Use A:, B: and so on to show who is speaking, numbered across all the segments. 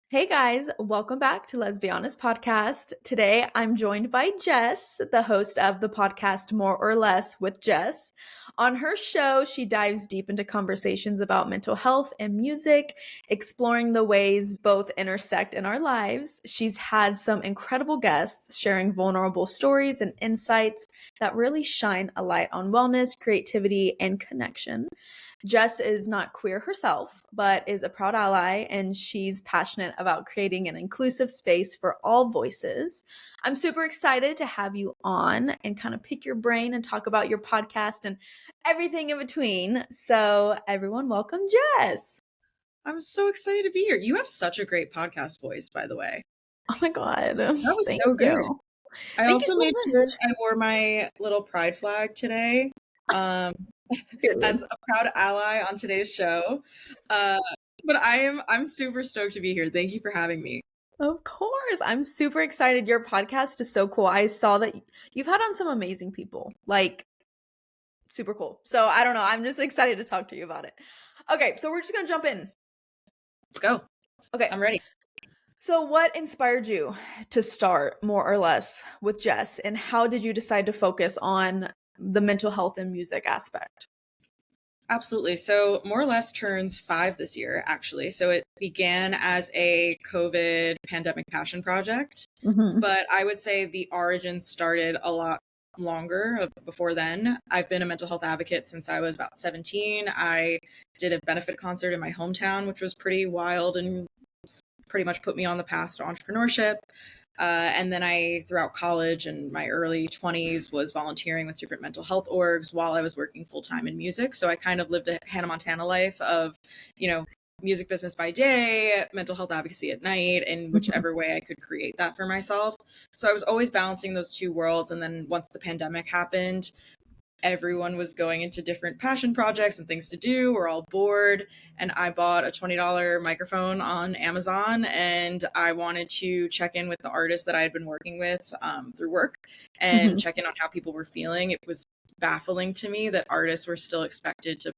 A: Hey guys, welcome back to Let's Be Honest podcast. Today I'm joined by Jess, the host of the podcast More or Less with Jess. On her show, she dives deep into conversations about mental health and music, exploring the ways both intersect in our lives. She's had some incredible guests sharing vulnerable stories and insights that really shine a light on wellness, creativity, and connection. Jess is not queer herself, but is a proud ally, and she's passionate about creating an inclusive space for all voices. I'm super excited to have you on and kind of pick your brain and talk about your podcast and everything in between. So, everyone, welcome Jess.
B: I'm so excited to be here. You have such a great podcast voice, by the way.
A: Oh my God.
B: That was
A: Thank
B: so good.
A: you.
B: I
A: Thank you
B: also
A: so
B: made sure
A: much.
B: I wore my little pride flag today, um,
A: Period.
B: as a proud ally on today's show. Uh, but I'm super stoked to be here. Thank you for having me.
A: Of course. I'm super excited. Your podcast is so cool. I saw that you've had on some amazing people. Like, super cool. So I don't know. I'm just excited to talk to you about it. Okay, so we're just gonna jump in.
B: Let's go.
A: Okay.
B: I'm ready.
A: So what inspired you to start More or Less with Jess, and how did you decide to focus on the mental health and music aspect?
B: Absolutely. So more or less turns 5 this year, actually. So it began as a COVID pandemic passion project.
A: Mm-hmm.
B: But I would say the origin started a lot longer before then. I've been a mental health advocate since I was about 17. I did a benefit concert in my hometown, which was pretty wild and pretty much put me on the path to entrepreneurship. And then throughout college and my early 20s, was volunteering with different mental health orgs while I was working full time in music. So I kind of lived a Hannah Montana life of, you know, music business by day, mental health advocacy at night, in whichever way I could create that for myself. So I was always balancing those two worlds. And then once the pandemic happened, everyone was going into different passion projects and things to do. We're all bored. And I bought a $20 microphone on Amazon, and I wanted to check in with the artists that I had been working with through work and
A: Mm-hmm.
B: check in on how people were feeling. It was baffling to me that artists were still expected to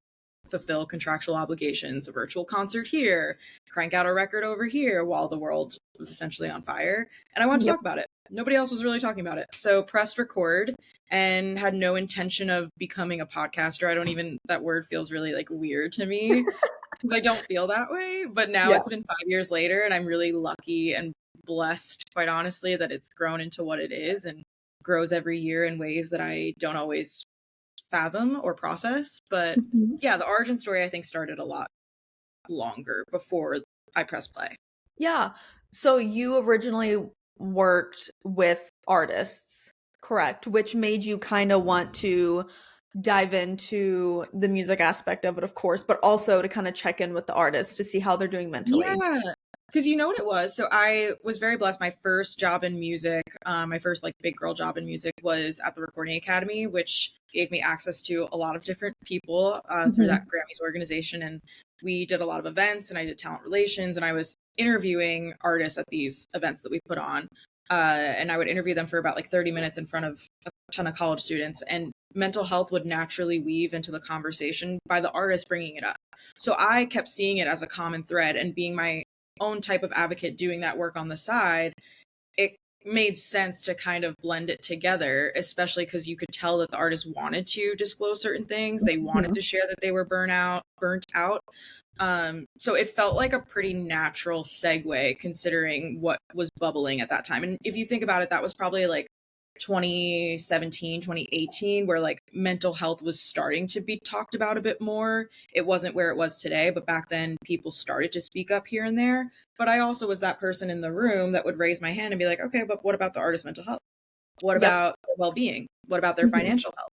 B: fulfill contractual obligations, a virtual concert here, crank out a record over here while the world was essentially on fire. And I wanted to
A: Yep.
B: talk about it. Nobody else was really talking about it. So pressed record and had no intention of becoming a podcaster. I don't even, that word feels really like weird to me because I don't feel that way. But now
A: Yeah.
B: it's been 5 years later, and I'm really lucky and blessed, quite honestly, that it's grown into what it is and grows every year in ways that I don't always fathom or process. But
A: Mhm.
B: yeah, the origin story I think started a lot longer before I pressed play.
A: Yeah. So you originally worked with artists, correct? Which made you kind of want to dive into the music aspect of it, of course, but also to kind of check in with the artists to see how they're doing mentally.
B: Yeah. Because you know what it was? So I was very blessed. My first job in music, my first like big girl job in music was at the Recording Academy, which gave me access to a lot of different people through that
A: Mhm.
B: Grammys organization. And we did a lot of events, and I did talent relations, and I was interviewing artists at these events that we put on. And I would interview them for about like 30 minutes in front of a ton of college students. And mental health would naturally weave into the conversation by the artist bringing it up. So I kept seeing it as a common thread, and being my own type of advocate doing that work on the side, it made sense to kind of blend it together, especially because you could tell that the artist wanted to disclose certain things. They wanted
A: Mhm.
B: to share that they were burnt out. So it felt like a pretty natural segue considering what was bubbling at that time. And if you think about it, that was probably like 2017, 2018, where like mental health was starting to be talked about a bit more. It wasn't where it was today, but back then people started to speak up here and there. But I also was that person in the room that would raise my hand and be like, okay, but what about the artist's mental health? What
A: Yep.
B: about their well-being? What about their
A: Mhm.
B: financial health?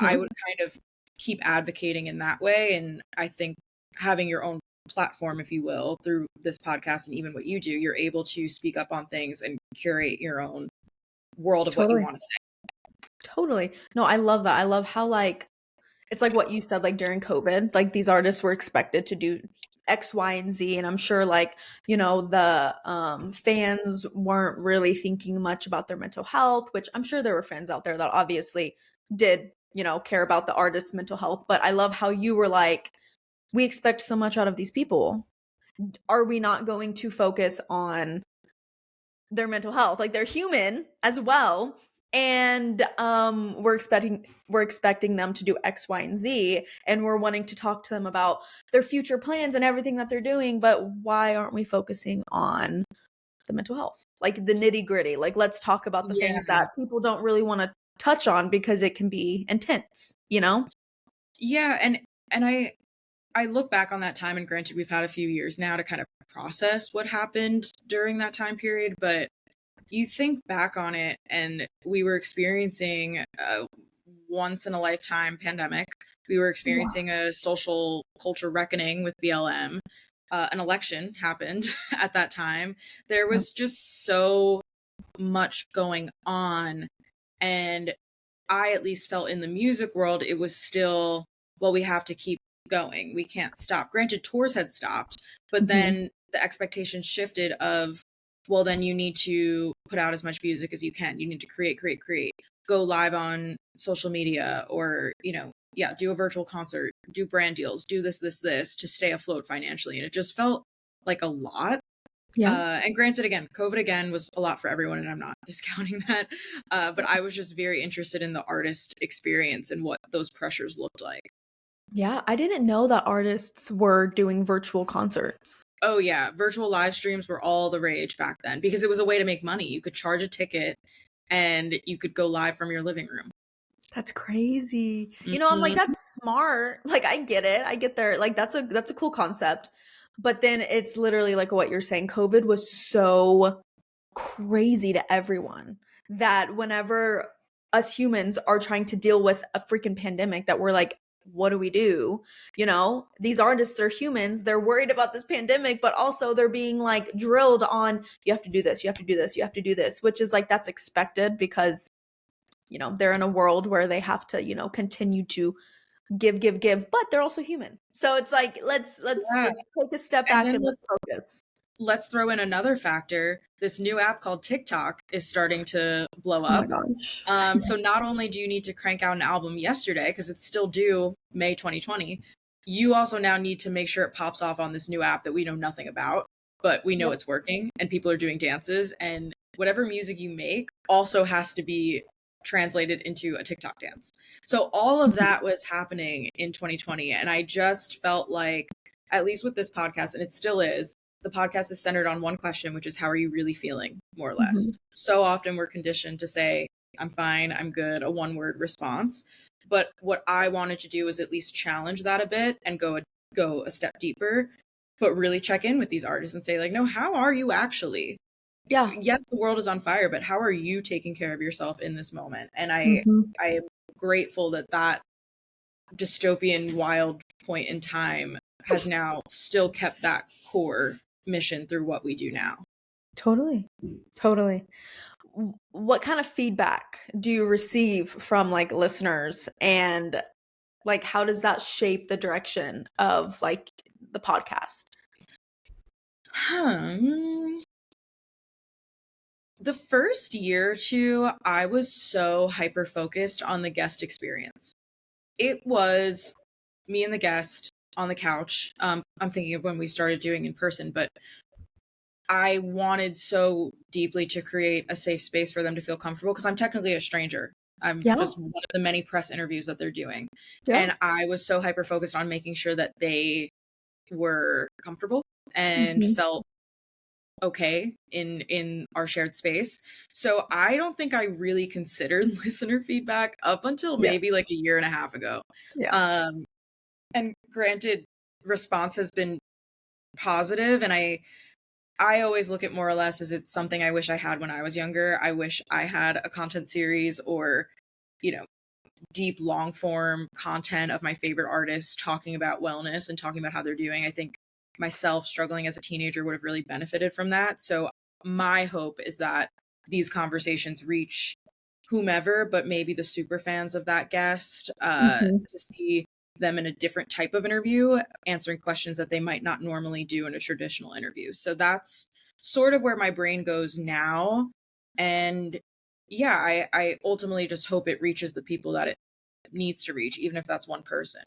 B: I
A: Mhm.
B: would kind of keep advocating in that way. And I think having your own platform, if you will, through this podcast and even what you do, you're able to speak up on things and curate your own world of what you
A: Totally.
B: want to say.
A: Totally. No, I love that. I love how like it's like what you said, like during COVID, like these artists were expected to do X, Y, and Z. And I'm sure like, the fans weren't really thinking much about their mental health, which I'm sure there were fans out there that obviously did, care about the artist's mental health. But I love how you were like, we expect so much out of these people. are we not going to focus on their mental health? Like, they're human as well, and we're expecting them to do X, Y, and Z, and we're wanting to talk to them about their future plans and everything that they're doing, but why aren't we focusing on the mental health, like the nitty gritty? Like, let's talk about the
B: Yeah.
A: things that people don't really want to touch on because it can be intense, you know?
B: Yeah, and I look back on that time, and granted we've had a few years now to kind of process what happened during that time period, but you think back on it, and we were experiencing a once in a lifetime pandemic. We were
A: Yeah.
B: experiencing a social culture reckoning with BLM. An election happened at that time. There was just so much going on. And I at least felt in the music world, it was still, well, we have to keep going. We can't stop. Granted, tours had stopped, but
A: Mhm.
B: then the expectation shifted of, well, then you need to put out as much music as you can. You need to create, go live on social media, or, yeah, do a virtual concert, do brand deals, do this to stay afloat financially. And it just felt like a lot.
A: Yeah.
B: And granted, again, COVID again was a lot for everyone, and I'm not discounting that. But I was just very interested in the artist experience and what those pressures looked like.
A: Yeah, I didn't know that artists were doing virtual concerts.
B: Oh yeah, virtual live streams were all the rage back then because it was a way to make money. You could charge a ticket and you could go live from your living room.
A: That's crazy. You know, I'm like,
B: Mhm.
A: that's smart. Like, I get it. I get there. Like, that's a cool concept. But then it's literally like what you're saying. COVID was so crazy to everyone that whenever us humans are trying to deal with a freaking pandemic, that we're like, what do we do? You know, these artists are humans. They're worried about this pandemic, but also they're being like drilled on, you have to do this, you have to do this, you have to do this, which is like, that's expected because, you know, they're in a world where they have to, you know, continue to give, but they're also human. So it's like,
B: Yeah.
A: let's take a step
B: And
A: back
B: then
A: and let's focus.
B: let's throw in another factor. This new app called TikTok is starting to blow
A: Oh my
B: up.
A: gosh.
B: So not only do you need to crank out an album yesterday because it's still due May 2020, you also now need to make sure it pops off on this new app that we know nothing about, but we know
A: Yep.
B: it's working and people are doing dances, and whatever music you make also has to be translated into a TikTok dance. So all of that was happening in 2020, and I just felt like, at least with this podcast, and it still is, the podcast is centered on one question, which is how are you really feeling, more or less.
A: Mhm.
B: So often we're conditioned to say, I'm fine, I'm good, a one word response. But what I wanted to do is at least challenge that a bit and go a step deeper, but really check in with these artists and say, like, no, how are you actually?
A: Yeah.
B: Yes, the world is on fire, but how are you taking care of yourself in this moment? And
A: Mhm.
B: I am grateful that that dystopian wild point in time has now still kept that core mission through what we do now.
A: Totally. Totally. What kind of feedback do you receive from like listeners, and like how does that shape the direction of like the podcast?
B: Hmm. The first year or two, I was so hyper focused on the guest experience. It was me and the guest on the couch. I'm thinking of when we started doing in person, but I wanted so deeply to create a safe space for them to feel comfortable because I'm technically a stranger. I'm
A: Yeah.
B: just one of the many press interviews that they're doing.
A: Yeah.
B: And I was so hyper focused on making sure that they were comfortable and
A: Mhm.
B: felt okay in our shared space. So I don't think I really considered listener feedback up until
A: Yeah.
B: maybe like a year and a half ago.
A: Yeah.
B: Um and granted, response has been positive, and I always look at more or less as it's something I wish I had when I was younger. I wish I had a content series or, you know, deep long form content of my favorite artists talking about wellness and talking about how they're doing. I think myself struggling as a teenager would have really benefited from that. So my hope is that these conversations reach whomever, but maybe the super fans of that guest,
A: Mhm.
B: to see them in a different type of interview, answering questions that they might not normally do in a traditional interview. So that's sort of where my brain goes now. And yeah, I ultimately just hope it reaches the people that it needs to reach, even if that's one person.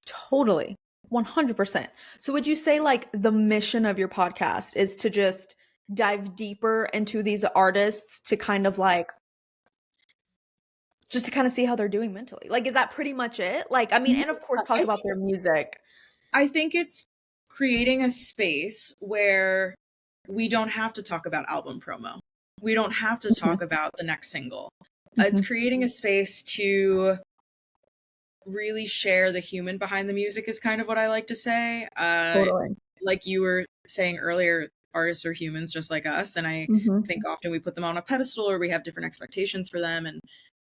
A: Totally. 100%. So would you say like the mission of your podcast is to just dive deeper into these artists to kind of like just to kind of see how they're doing mentally? Like is that pretty much it? Like I mean,
B: Yeah,
A: and of course talk
B: I
A: about
B: think
A: their music.
B: I think it's creating a space where we don't have to talk about album promo. We don't have to
A: Mhm.
B: talk about the next single. It's
A: Mhm.
B: creating a space to really share the human behind the music is kind of what I like to say.
A: Totally.
B: Like you were saying earlier, artists are humans just like us, and I
A: Mhm.
B: think often we put them on a pedestal or we have different expectations for them. And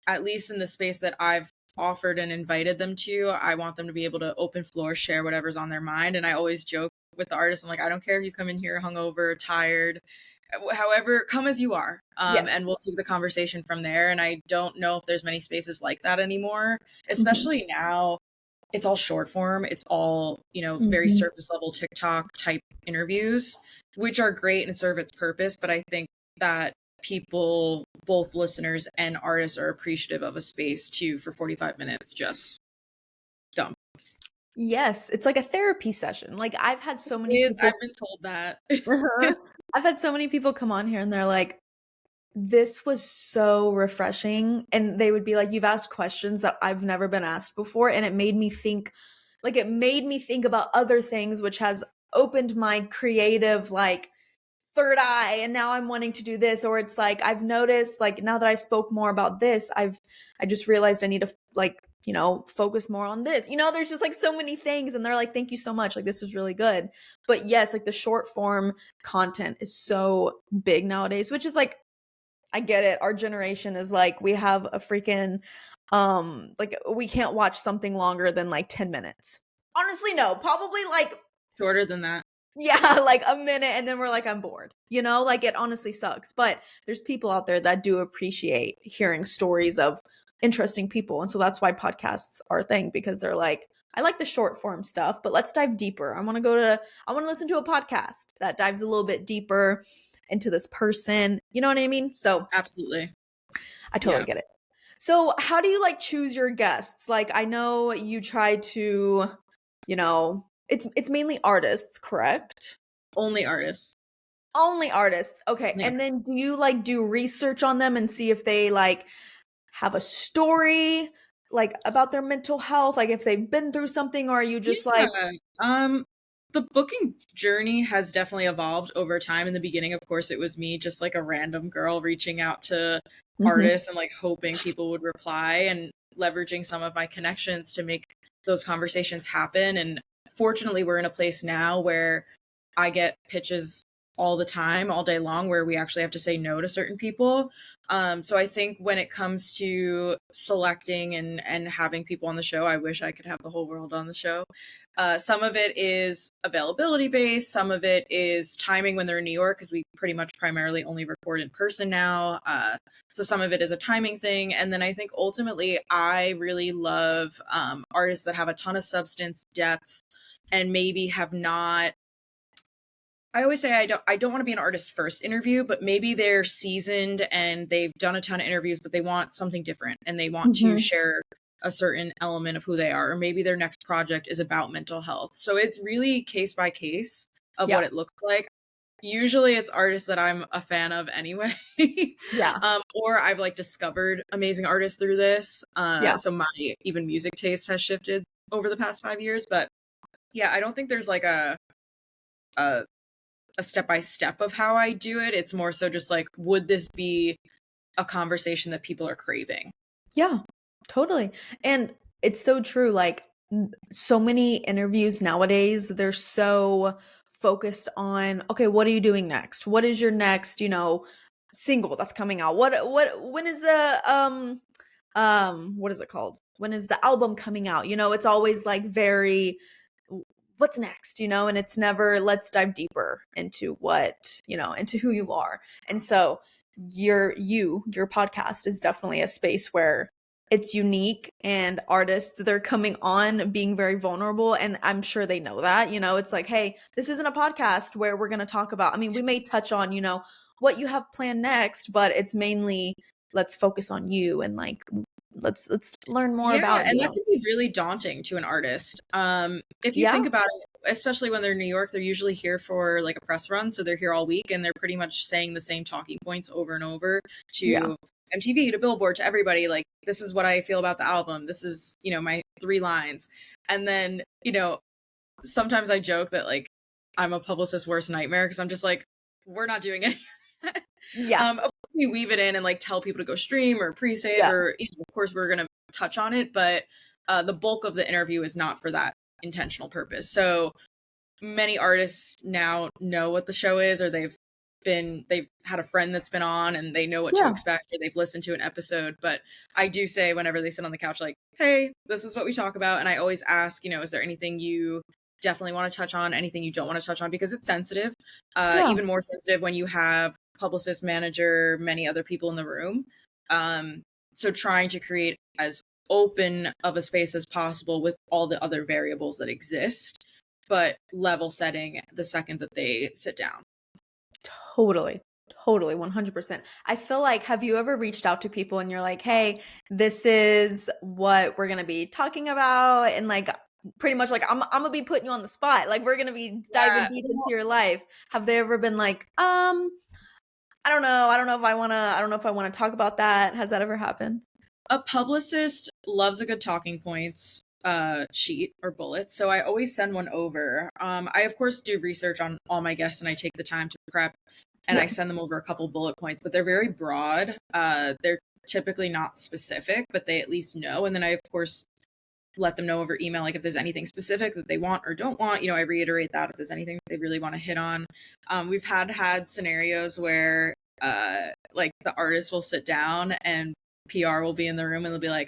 B: at least in the space that I've offered and invited them to, I want them to be able to open floor, share whatever's on their mind. And I always joke with the artists, I'm like, I don't care if you come in here hungover, tired, however, come as you are.
A: Yes.
B: And we'll take the conversation from there. And I don't know if there's many spaces like that anymore,
A: Mhm.
B: especially now. It's all short form. It's all, very
A: Mhm.
B: surface level TikTok type interviews, which are great and serve its purpose. But I think that people, both listeners and artists, are appreciative of a space to, for 45 minutes, just dump.
A: Yes, it's like a therapy session. Like I've had so many people
B: I've been told that.
A: Uh-huh. I've had so many people come on here and they're like, this was so refreshing. And they would be like, you've asked questions that I've never been asked before. And it made me think, it made me think about other things, which has opened my creative, like, third eye. And now I'm wanting to do this. Or it's like, I've noticed, like, now that I spoke more about this, I just realized I need to, like, focus more on this. There's just like so many things. And they're like, thank you so much. Like, this was really good. But yes, like the short form content is so big nowadays, which is like, I get it. Our generation is like we have a freaking like we can't watch something longer than like 10 minutes. Honestly, no. Probably like
B: Shorter than that.
A: yeah, like a minute and then we're like I'm bored. Like it honestly sucks. But there's people out there that do appreciate hearing stories of interesting people. And so that's why podcasts are a thing because they're like I like the short form stuff, but let's dive deeper. I want to listen to a podcast that dives a little bit deeper into this person. You know what I mean? So
B: Absolutely.
A: I totally
B: Yeah.
A: get it. So, how do you like choose your guests? Like, I know you try to, it's mainly artists, correct?
B: Only artists.
A: Only artists. Okay.
B: Only
A: And
B: artists.
A: then do you like do research on them and see if they like have a story like about their mental health, like if they've been through something, or are you just
B: Yeah.
A: like,
B: The booking journey has definitely evolved over time. In the beginning, of course, it was me, just like a random girl reaching out to
A: mhm,
B: artists and like hoping people would reply and leveraging some of my connections to make those conversations happen. And fortunately, we're in a place now where I get pitches all the time, all day long, where we actually have to say no to certain people. So I think when it comes to selecting and having people on the show, I wish I could have the whole world on the show. Some of it is availability based. Some of it is timing when they're in New York, because we pretty much primarily only record in person now. So some of it is a timing thing. And then I think ultimately, I really love artists that have a ton of substance, depth, and maybe have not. I always say I don't want to be an artist's first interview, but maybe they're seasoned and they've done a ton of interviews, but they want something different and they want to
A: mhm,
B: share a certain element of who they are, or maybe their next project is about mental health. So it's really case by case of
A: yeah,
B: what it looks like. Usually it's artists that I'm a fan of anyway.
A: yeah,
B: Or I've like discovered amazing artists through this.
A: yeah,
B: So my even music taste has shifted over the past 5 years. But yeah, I don't think there's like a a step by step of how I do it. It's more so just like, would this be a conversation that people are craving?
A: yeah, totally. And it's so true. Like, so many interviews nowadays, they're so focused on, okay, what are you doing next? What is your next, single that's coming out? When is the, what is it called? When is the album coming out? It's always like very, what's next, and it's never, let's dive deeper into into who you are. And so your podcast is definitely a space where it's unique and artists they're coming on being very vulnerable, and I'm sure they know that. It's like, hey, this isn't a podcast where we're going to talk about, I mean, we may touch on what you have planned next, but it's mainly let's focus on you and like Let's learn more
B: Yeah,
A: about
B: and that
A: you.
B: can be really daunting to an artist. If you
A: Yeah.
B: think about it, especially when they're in New York, they're usually here for like a press run, so they're here all week and they're pretty much saying the same talking points over and over
A: Yeah.
B: to MTV, to Billboard, to everybody. Like, this is what I feel about the album. This is, my 3 lines. And then, sometimes I joke that like I'm a publicist's worst nightmare because I'm just like, we're not doing any of that.
A: Yeah.
B: Of course we weave it in and like tell people to go stream or pre-save
A: Yeah.
B: or of course we're gonna touch on it, but the bulk of the interview is not for that intentional purpose. So many artists now know what the show is, or they've had a friend that's been on and they know what to
A: Yeah.
B: expect, or they've listened to an episode. But I do say whenever they sit on the couch, like, hey, this is what we talk about. And I always ask, is there anything you definitely want to touch on, anything you don't want to touch on, because it's sensitive,
A: Yeah.
B: even more sensitive when you have publicist, manager, many other people in the room. So trying to create as open of a space as possible with all the other variables that exist, but level setting the second that they sit down.
A: Totally. Totally. 100%. I feel like, have you ever reached out to people and you're like, hey, this is what we're going to be talking about? And like, pretty much like, I'm going to be putting you on the spot. Like, we're going to be diving
B: Yeah.
A: deep into your life. Have they ever been like, I don't know. I don't know if I want to talk about that. Has that ever happened?
B: A publicist loves a good talking points sheet or bullet, so I always send one over. I of course do research on all my guests and I take the time to prep, and
A: Yeah.
B: I send them over a couple bullet points, but they're very broad. They're typically not specific, but they at least know. And then I of course let them know over email, like if there's anything specific that they want or don't want. I reiterate that if there's anything they really want to hit on. We've had scenarios where like the artist will sit down and PR will be in the room and they'll be like,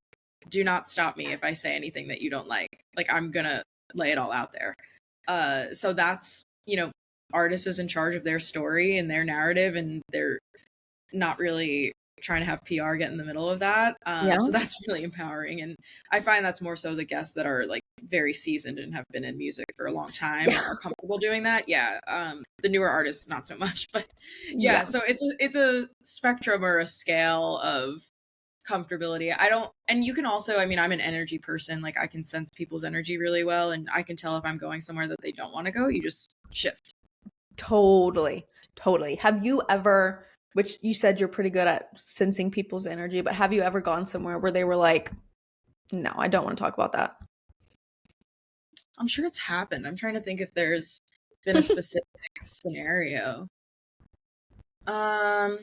B: do not stop me if I say anything that you don't like. Like, I'm gonna lay it all out there. So that's, artist is in charge of their story and their narrative, and they're not really trying to have PR get in the middle of that.
A: Yeah.
B: So that's really empowering. And I find that's more so the guests that are like very seasoned and have been in music for a long time and are comfortable doing that. Yeah. The newer artists, not so much, but yeah. So it's a spectrum or a scale of comfortability. And you can also, I'm an energy person. Like, I can sense people's energy really well, and I can tell if I'm going somewhere that they don't want to go. You just shift.
A: Totally. Totally. Have you ever, which you said you're pretty good at sensing people's energy, but have you ever gone somewhere where they were like, no, I don't want to talk about that?
B: I'm sure it's happened. I'm trying to think if there's been a specific scenario. I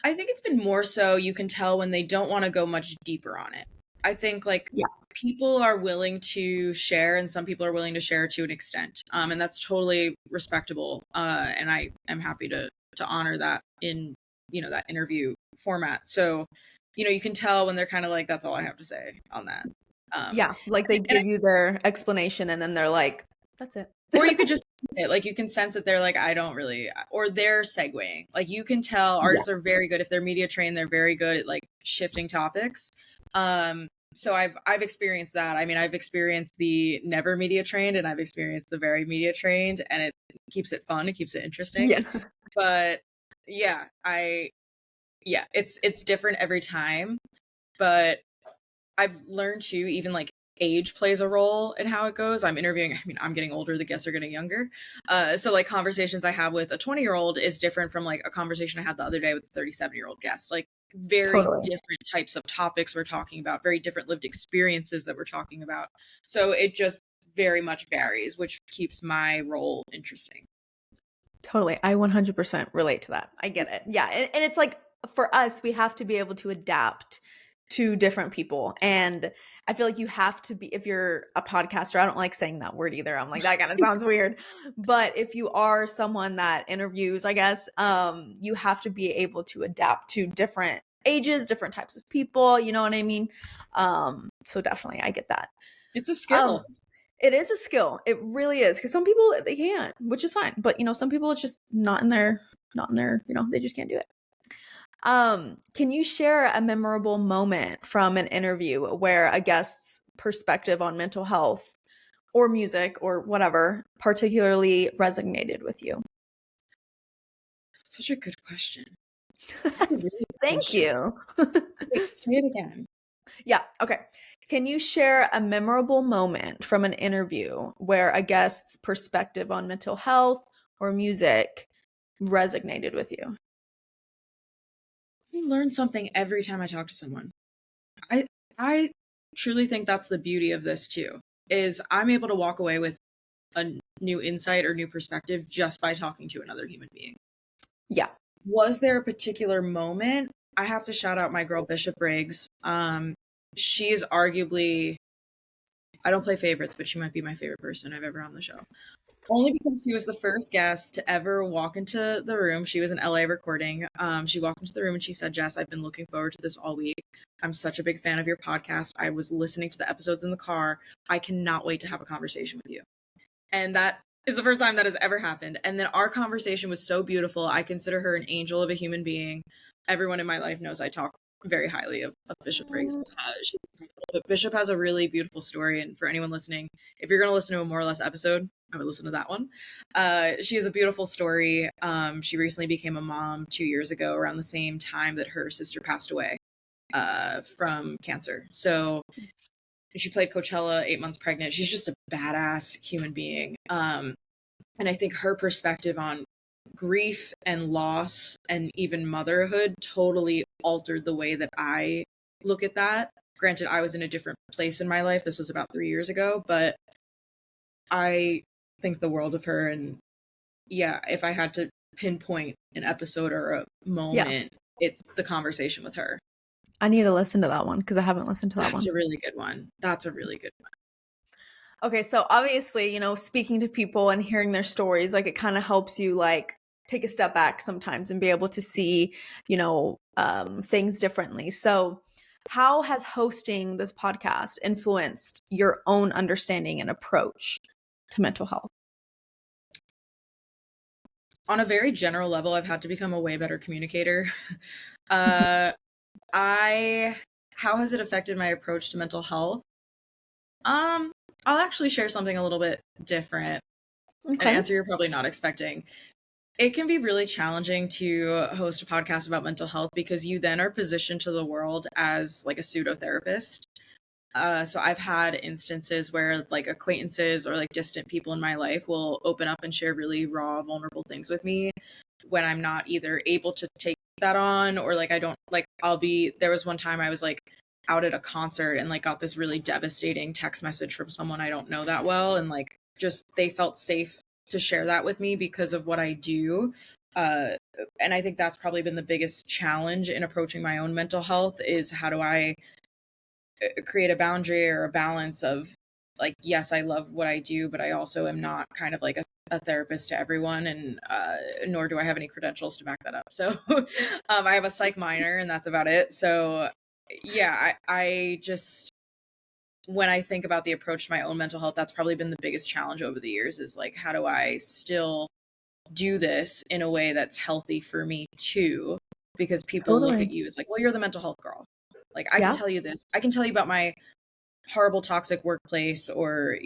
B: think it's been more so you can tell when they don't want to go much deeper on it. I think like people are willing to share, and some people are willing to share to an extent. And that's totally respectable. And I am happy to honor that in, that interview format. So, you can tell when they're kind of like, that's all I have to say on that.
A: Like they give you their explanation and then they're like, that's it.
B: Or you could just like, you can sense that they're like, I don't really, or they're segueing. Like, you can tell artists are very good. If they're media trained, they're very good at like shifting topics. So I've experienced that. I've experienced the never media trained, and I've experienced the very media trained, and it keeps it fun. It keeps it interesting.
A: Yeah.
B: But yeah, it's different every time. But I've learned too, even like age plays a role in how it goes. I'm interviewing, I'm getting older, the guests are getting younger. So like conversations I have with a 20-year-old is different from like a conversation I had the other day with a 37-year-old guest. Like, very different types of topics we're talking about, very different lived experiences that we're talking about. So it just very much varies, which keeps my role interesting.
A: Totally. I 100% relate to that. I get it. Yeah. And it's like, for us, we have to be able to adapt to different people. And I feel like you have to be, if you're a podcaster, I don't like saying that word either. I'm like, that kind of sounds weird. But if you are someone that interviews, I guess, you have to be able to adapt to different ages, different types of people, you know what I mean? So definitely, I get that.
B: It's a skill.
A: It is a skill. It really is. Because some people, they can't, which is fine. But, some people, it's just not in their, they just can't do it. Can you share a memorable moment from an interview where a guest's perspective on mental health or music or whatever particularly resonated with you?
B: Such a good question. That's a really good
A: Thank
B: question.
A: you.
B: Wait, say it again.
A: Yeah, okay. Can you share a memorable moment from an interview where a guest's perspective on mental health or music resonated with you?
B: I learn something every time I talk to someone. I I truly think that's the beauty of this too, is I'm able to walk away with a new insight or new perspective just by talking to another human being.
A: Yeah.
B: Was there a particular moment? I have to shout out my girl Bishop Briggs. She's arguably, I don't play favorites, but she might be my favorite person I've ever on the show. Only because she was the first guest to ever walk into the room. She was in LA recording. She walked into the room and she said, Jess, I've been looking forward to this all week. I'm such a big fan of your podcast. I was listening to the episodes in the car. I cannot wait to have a conversation with you. And that is the first time that has ever happened. And then our conversation was so beautiful. I consider her an angel of a human being. Everyone in my life knows I talk very highly of Bishop Briggs. She's incredible. But Bishop has a really beautiful story. And for anyone listening, if you're going to listen to a More or Less episode, I would listen to that one. She has a beautiful story. She recently became a mom 2 years ago, around the same time that her sister passed away from cancer. So she played Coachella, 8 months pregnant. She's just a badass human being. And I think her perspective on grief and loss and even motherhood totally altered the way that I look at that. Granted, I was in a different place in my life. This was about 3 years ago, but I think the world of her. And yeah, if I had to pinpoint an episode or a
A: Yeah.
B: moment, it's the conversation with her.
A: I need to listen to that one because I haven't listened to that
B: That's
A: one.
B: a really good one. That's a really good one.
A: Okay, so obviously, speaking to people and hearing their stories, like it kind of helps you like take a step back sometimes and be able to see, things differently. So, how has hosting this podcast influenced your own understanding and approach to mental health?
B: On a very general level, I've had to become a way better communicator. uh, I How has it affected my approach to mental health? I'll actually share something a little bit different, an
A: Okay.
B: answer you're probably not expecting. It can be really challenging to host a podcast about mental health because you then are positioned to the world as like a pseudo therapist. So I've had instances where like acquaintances or like distant people in my life will open up and share really raw, vulnerable things with me when I'm not either able to take that on or like I don't like there was one time I was like out at a concert and like got this really devastating text message from someone I don't know that well, and like just they felt safe to share that with me because of what I do. Uh and I think that's probably been the biggest challenge in approaching my own mental health, is how do I create a boundary or a balance of like, yes, I love what I do, but I also am not kind of like a therapist to everyone, and nor do I have any credentials to back that up. So I have a psych minor and that's about it. So yeah, I just, when I think about the approach to my own mental health, that's probably been the biggest challenge over the years, is like, how do I still do this in a way that's healthy for me too? Because people look at
A: Totally.
B: you as like, well, you're the mental health girl. Like, I can
A: Yeah.
B: tell you this. I can tell you about my horrible toxic workplace, or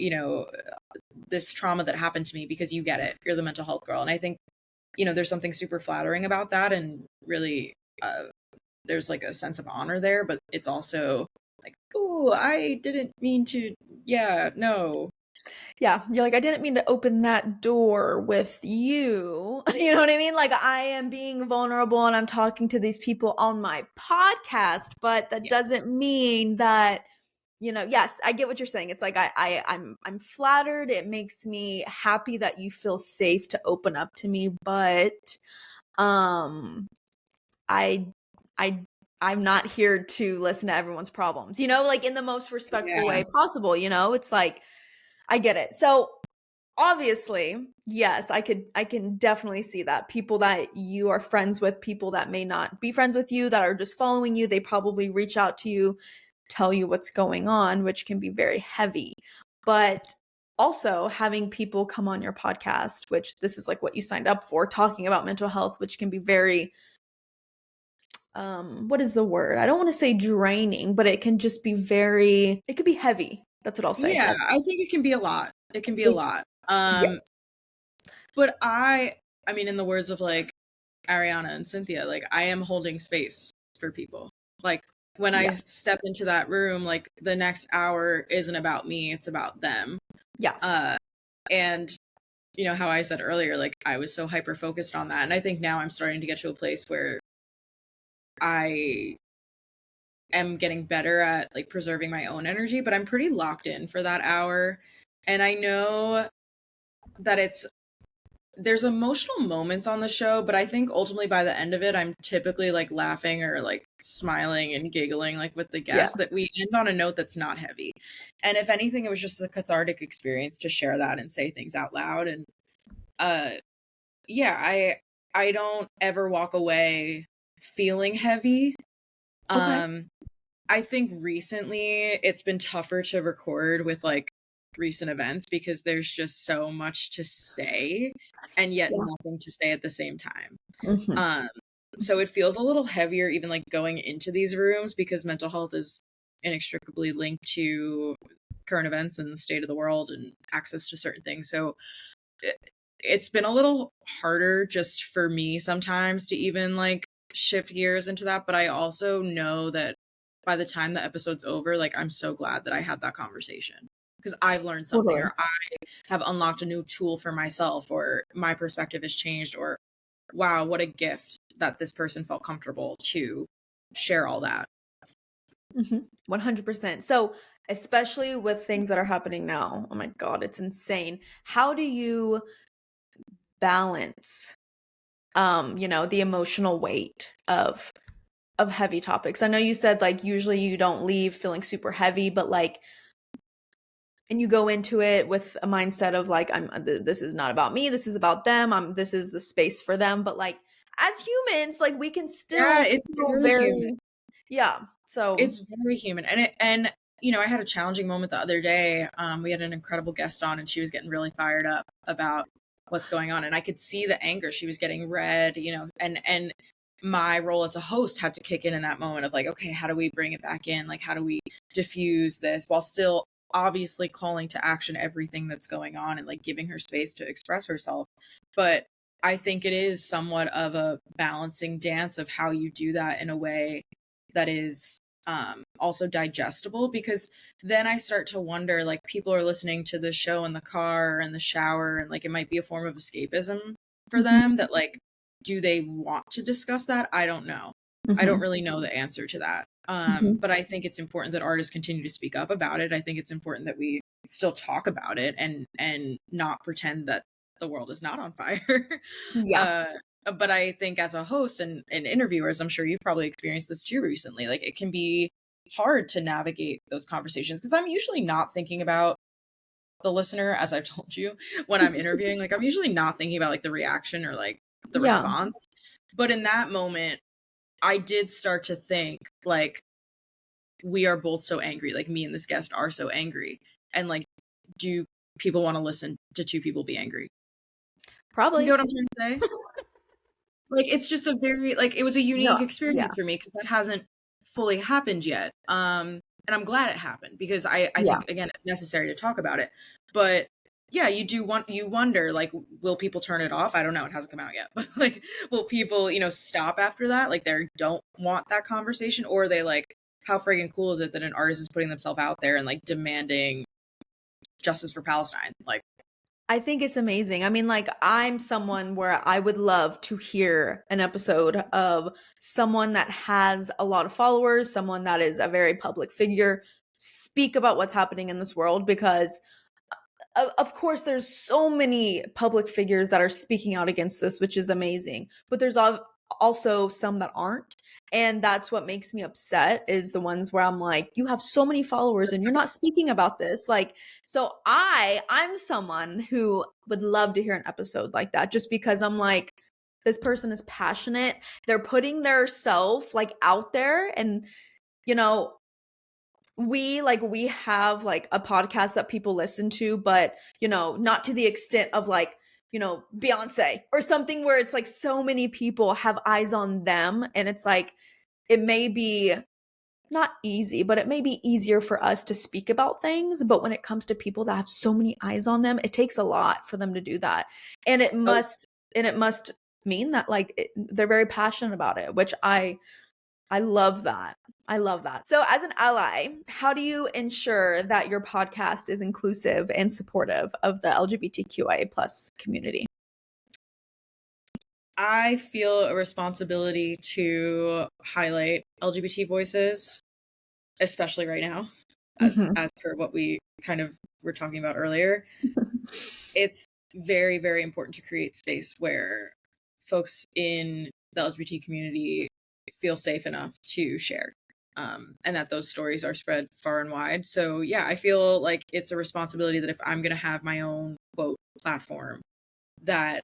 B: this trauma that happened to me, because you get it, you're the mental health girl. And I think there's something super flattering about that, and really there's like a sense of honor there, but it's also like, oh, I didn't mean to. Yeah, no.
A: Yeah, you're like, I didn't mean to open that door with you. You know what I mean? Like, I am being vulnerable and I'm talking to these people on my podcast, but that
B: Yeah,
A: doesn't mean that, yes, I get what you're saying. It's like I'm flattered. It makes me happy that you feel safe to open up to me, but um I I I'm not here to listen to everyone's problems, like in the most respectful
B: yeah,
A: way possible, It's like I get it. So obviously, yes, I can definitely see that. People that you are friends with, people that may not be friends with you, that are just following you, they probably reach out to you, tell you what's going on, which can be very heavy. But also having people come on your podcast, which this is like what you signed up for, talking about mental health, which can be very what is the word? I don't want to say draining, but it can just be it could be heavy. That's what I'll say.
B: yeah.
A: Heavy.
B: I think it can be a lot. It can be a lot.
A: Yes.
B: But I mean, in the words of like Ariana and Cynthia, like, I am holding space for people. Like, when
A: Yeah.
B: I step into that room, like the next hour isn't about me, it's about them.
A: Yeah.
B: And you know how I said earlier, like I was so hyper focused on that. And I think now I'm starting to get to a place where I am getting better at like preserving my own energy, but I'm pretty locked in for that hour. And I know that there's emotional moments on the show, but I think ultimately by the end of it, I'm typically like laughing or like smiling and giggling like with the
A: Yeah.
B: guests, that we end on a note that's not heavy. And if anything, it was just a cathartic experience to share that and say things out loud. And uh yeah, I don't ever walk away feeling heavy.
A: Okay.
B: Um I think recently it's been tougher to record with like recent events because there's just so much to say and yet
A: Yeah.
B: nothing to say at the same time.
A: Mm-hmm.
B: Um, so it feels a little heavier even like going into these rooms because mental health is inextricably linked to current events and the state of the world and access to certain things. So it, it's been a little harder just for me sometimes to even like shift gears into that, but I also know that by the time the episode's over, like I'm so glad that I had that conversation because I've learned something,
A: Totally.
B: or I have unlocked a new tool for myself, or my perspective has changed, or wow, what a gift that this person felt comfortable to share all that.
A: 100%. So, especially with things that are happening now, oh my God, it's insane. How do you balance, the emotional weight of heavy topics? I know you said like usually you don't leave feeling super heavy, but like, and you go into it with a mindset of like, this is not about me, this is about them. This is the space for them. But like, as humans, like we can
B: Yeah,
A: still
B: it's
A: feel
B: very human.
A: very, yeah. So,
B: It's very human. And you know, I had a challenging moment the other day. We had an incredible guest on and she was getting really fired up about what's going on. And I could see the anger. She was getting red, you know, and my role as a host had to kick in that moment of like, okay, how do we bring it back in? Like, how do we diffuse this while still obviously calling to action everything that's going on and like giving her space to express herself. But I think it is somewhat of a balancing dance of how you do that in a way that is also digestible, because then I start to wonder, like, people are listening to the show in the car or in the shower, and like it might be a form of escapism for
A: mhm,
B: them, that like, do they want to discuss that? I don't know. I don't
A: mhm,
B: really know the answer to that.
A: mhm.
B: But I think it's important that artists continue to speak up about it. I think it's important that we still talk about it and not pretend that the world is not on fire.
A: Yeah.
B: uh but I think as a host and interviewers, I'm sure you've probably experienced this too recently, like it can be hard to navigate those conversations because I'm usually not thinking about the listener, as I've told you, when I'm interviewing. Like I'm usually not thinking about like the reaction or like the
A: Yeah.
B: response. But in that moment, I did start to think like, we are both so angry, like me and this guest are so angry. And like, do people want to listen to two people be angry? You get
A: Probably.
B: what I'm trying to say? Like, it's just a very like, it was a
A: No.
B: unique
A: Yeah.
B: experience for me because that hasn't fully happened yet. And I'm glad it happened because I
A: Yeah.
B: think again it's necessary to talk about it. But yeah, you wonder like, will people turn it off? I don't know, it hasn't come out yet. But like, will people, you know, stop after that? Like they don't want that conversation, or are they like, how friggin' cool is it that an artist is putting themselves out there and like demanding justice for Palestine? Like,
A: I think it's amazing. I mean, like, I'm someone where I would love to hear an episode of someone that has a lot of followers, someone that is a very public figure, speak about what's happening in this world because of course there's so many public figures that are speaking out against this, which is amazing, but there's also some that aren't, and that's what makes me upset, is the ones where I'm like, you have so many followers and you're not speaking about this. Like, so I'm someone who would love to hear an episode like that, just because I'm like, this person is passionate, they're putting their self like out there, and you know we have like a podcast that people listen to, but not to the extent of like Beyonce or something, where it's like so many people have eyes on them, and it's like it may be not easy, but it may be easier for us to speak about things. But when it comes to people that have so many eyes on them, it takes a lot for them to do that, and it
B: oh,
A: must mean that like they're very passionate about it, which I I love that. I love that. So, as an ally, how do you ensure that your podcast is inclusive and supportive of the LGBTQIA plus community?
B: I feel a responsibility to highlight LGBT voices, especially right now, as
A: Mhm.
B: per what we kind of were talking about earlier. It's very, very important to create space where folks in the LGBT community feel safe enough to share. And that those stories are spread far and wide. So yeah, I feel like it's a responsibility that if I'm going to have my own quote platform, that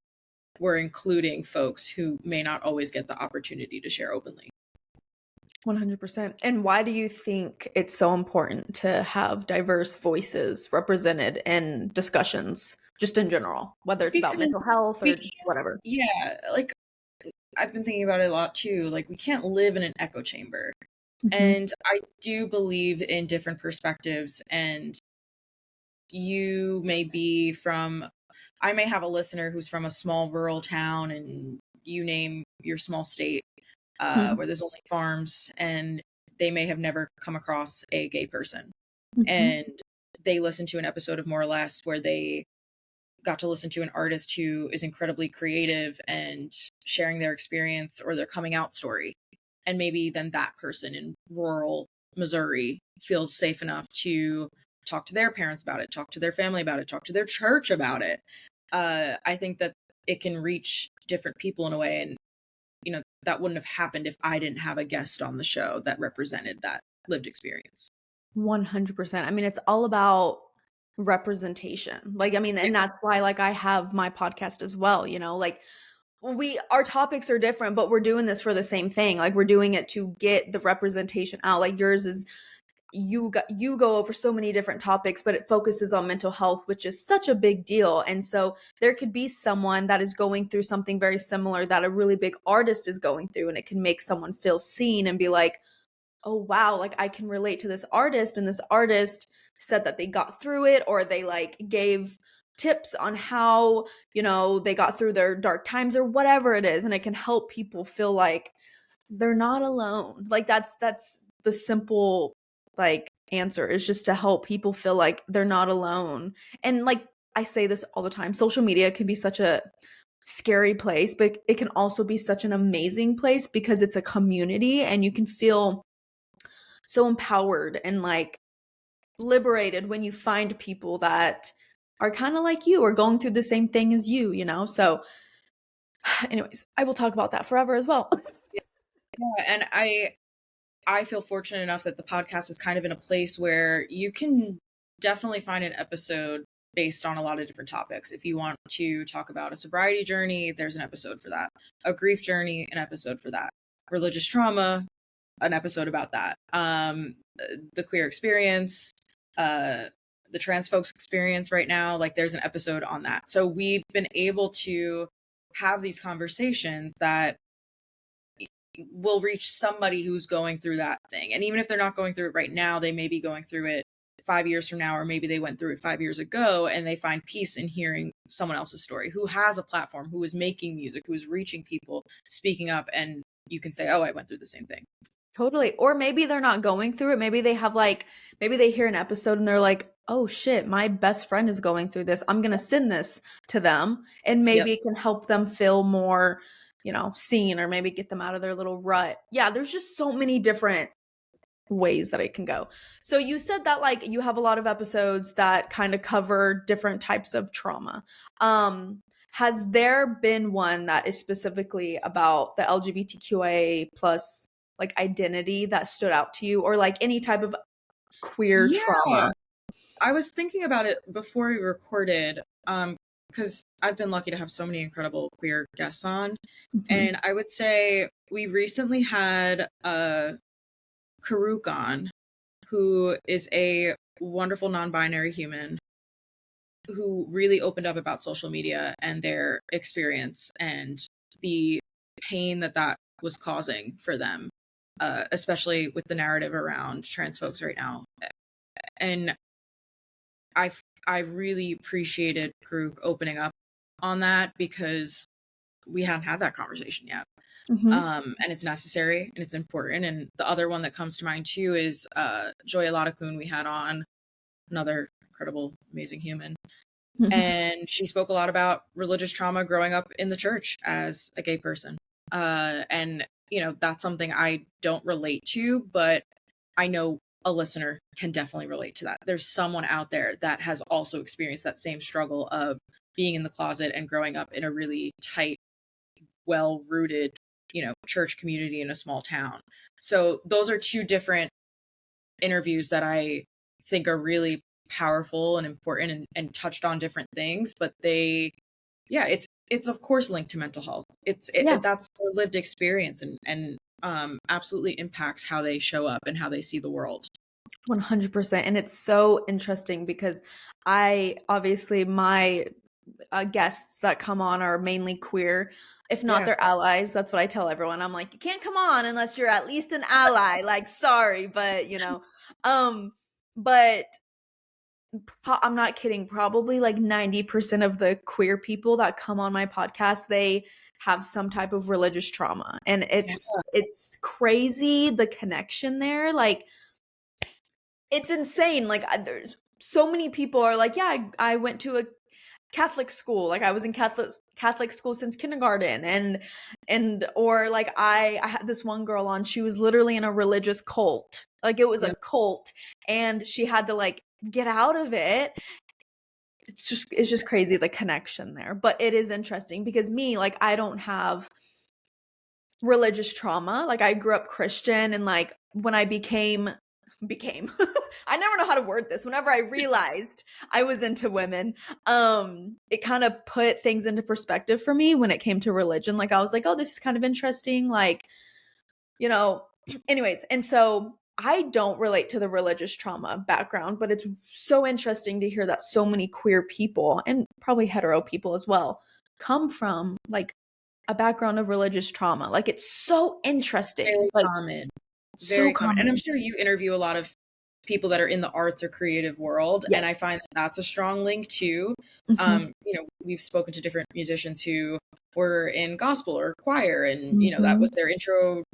B: we're including folks who may not always get the opportunity to share openly.
A: 100%. And why do you think it's so important to have diverse voices represented in discussions, just in general, whether it's about
B: Because
A: mental health
B: we
A: or
B: can't,
A: whatever?
B: yeah, like I've been thinking about it a lot too. Like we can't live in an echo chamber.
A: Mhm.
B: And I do believe in different perspectives, and you may be from, I may have a listener who's from a small rural town, and you name your small state,
A: Mhm.
B: where there's only farms, and they may have never come across a gay person.
A: Mhm.
B: And they listen to an episode of More or Less where they got to listen to an artist who is incredibly creative and sharing their experience or their coming out story. And maybe then that person in rural Missouri feels safe enough to talk to their parents about it, talk to their family about it, talk to their church about it. I think that it can reach different people in a way. And, that wouldn't have happened if I didn't have a guest on the show that represented that lived experience.
A: 100%. I mean, it's all about representation. Like, I mean,
B: Yeah.
A: and that's why like I have my podcast as well, like our topics are different, but we're doing this for the same thing. Like we're doing it to get the representation out. Like yours is you go over so many different topics, but it focuses on mental health, which is such a big deal. And so there could be someone that is going through something very similar that a really big artist is going through, and it can make someone feel seen and be like, oh wow, like I can relate to this artist, and this artist said that they got through it, or they like gave tips on how, they got through their dark times or whatever it is, and it can help people feel like they're not alone. Like that's the simple like answer, is just to help people feel like they're not alone. And like I say this all the time, social media can be such a scary place, but it can also be such an amazing place because it's a community and you can feel so empowered and like liberated when you find people that are kind of like you or going through the same thing as you. So anyways, I will talk about that forever as well.
B: Yeah, and I feel fortunate enough that the podcast is kind of in a place where you can definitely find an episode based on a lot of different topics. If you want to talk about a sobriety journey, there's an episode for that. A grief journey, an episode for that. Religious trauma, an episode about that. The queer experience, uh, the trans folks experience right now, like there's an episode on that. So we've been able to have these conversations that will reach somebody who's going through that thing. And even if they're not going through it right now, they may be going through it 5 years from now, or maybe they went through it 5 years ago, and they find peace in hearing someone else's story who has a platform, who is making music, who is reaching people, speaking up, and you can say, oh, I went through the same thing.
A: Totally. Or maybe they're not going through it. Maybe they have like, maybe they hear an episode and they're like, oh shit, my best friend is going through this. I'm going to send this to them. And
B: Yep.
A: maybe it can help them feel more, seen, or maybe get them out of their little rut. Yeah, there's just so many different ways that it can go. So you said that like you have a lot of episodes that kind of cover different types of trauma. Has there been one that is specifically about the LGBTQIA plus like identity that stood out to you, or like any type of queer
B: Yeah.
A: trauma?
B: I was thinking about it before we recorded, because I've been lucky to have so many incredible queer guests on.
A: Mhm.
B: And I would say we recently had Karuk on, who is a wonderful non-binary human who really opened up about social media and their experience and the pain that that was causing for them, especially with the narrative around trans folks right now. And I I really appreciated Karuk opening up on that, because we hadn't had that conversation yet.
A: Mm-hmm.
B: And it's necessary and it's important. And the other one that comes to mind too is Joy Latakun. We had on, another incredible, amazing human. And she spoke a lot about religious trauma growing up in the church as a gay person. And, you know, that's something I don't relate to, but I know a listener can definitely relate to that. There's someone out there that has also experienced that same struggle of being in the closet and growing up in a really tight, well-rooted, you know, church community in a small town. So those are two different interviews that I think are really powerful and important, and touched on different things, but yeah, it's of course linked to mental health.
A: Yeah,
B: That's their lived experience, and absolutely impacts how they show up and how they see the world.
A: 100%. And it's so interesting because I obviously, my guests that come on are mainly queer. If not,
B: Yeah.
A: they're allies. That's what I tell everyone. I'm like, you can't come on unless you're at least an ally. Like, sorry, but you know, but I'm not kidding. Probably like 90% of the queer people that come on my podcast, they have some type of religious trauma, and
B: Yeah.
A: it's crazy the connection there. Like, it's insane. Like, there's so many people are like, yeah, I went to a Catholic school. Like, I was in Catholic school since kindergarten, and or like I had this one girl on. She was literally in a religious cult. Like, it was a
B: Yeah.
A: cult, and she had to like get out of it. It's just crazy the connection there. But it is interesting because me, like, I don't have religious trauma. Like, I grew up Christian, and like when I became I never know how to word this. Whenever I realized I was into women, it kind of put things into perspective for me when it came to religion. Like, I was like, oh, this is kind of interesting. Like, you know, anyways. And so I don't relate to the religious trauma background, but it's so interesting to hear that so many queer people, and probably hetero people as well, come from like a background of religious trauma. Like, it's so interesting,
B: Very
A: like
B: common.
A: so
B: Very common. And I'm
A: common.
B: sure you interview a lot of people that are in the arts or creative world, and
A: Yes.
B: I find that that's a strong link too.
A: Mhm.
B: You know, we've spoken to different musicians who were in gospel or choir, and you know, that was
A: Mhm.
B: their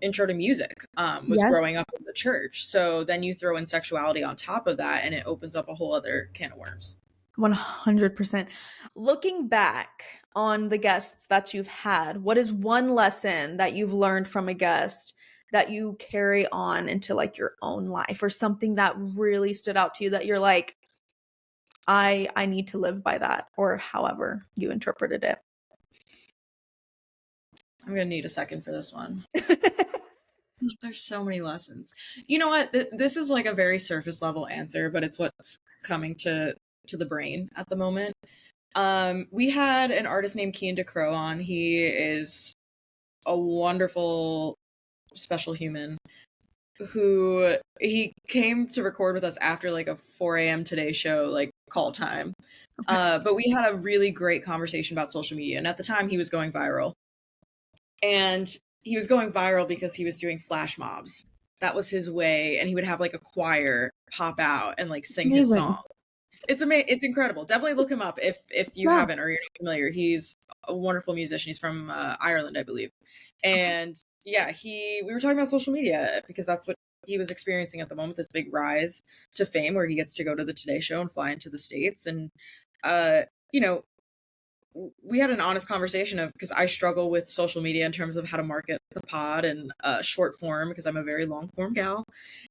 B: intro to music, was
A: Yes.
B: growing up in the church. So then you throw in sexuality on top of that, and it opens up a whole other can of worms.
A: 100%. Looking back on the guests that you've had, what is one lesson that you've learned from a guest that you carry on into like your own life, or something that really stood out to you that you're like, I need to live by that, or however you interpreted it?
B: I'm gonna need a second for this one. There's so many lessons. You know what? This is like a very surface level answer, but it's what's coming to the brain at the moment. We had an artist named Keen DeCrow on. He is a wonderful, special human who he came to record with us after like a 4 a.m. Today show, like call time.
A: Okay.
B: But we had a really great conversation about social media, and at the time he was going viral. And he was going viral because he was doing flash mobs. That was his way, and he would have like a choir pop out and like
A: It's
B: sing his
A: amazing.
B: song. It's amazing. It's incredible. Definitely look him up if you
A: Yeah.
B: haven't or you're not familiar. He's a wonderful musician. He's from Ireland, I believe.
A: Okay.
B: And yeah, we were talking about social media because that's what he was experiencing at the moment. This big rise to fame, where he gets to go to the Today Show and fly into the States, and uh, you know, we had an honest conversation of, because I struggle with social media in terms of how to market the pod and short form, because I'm a very long form gal.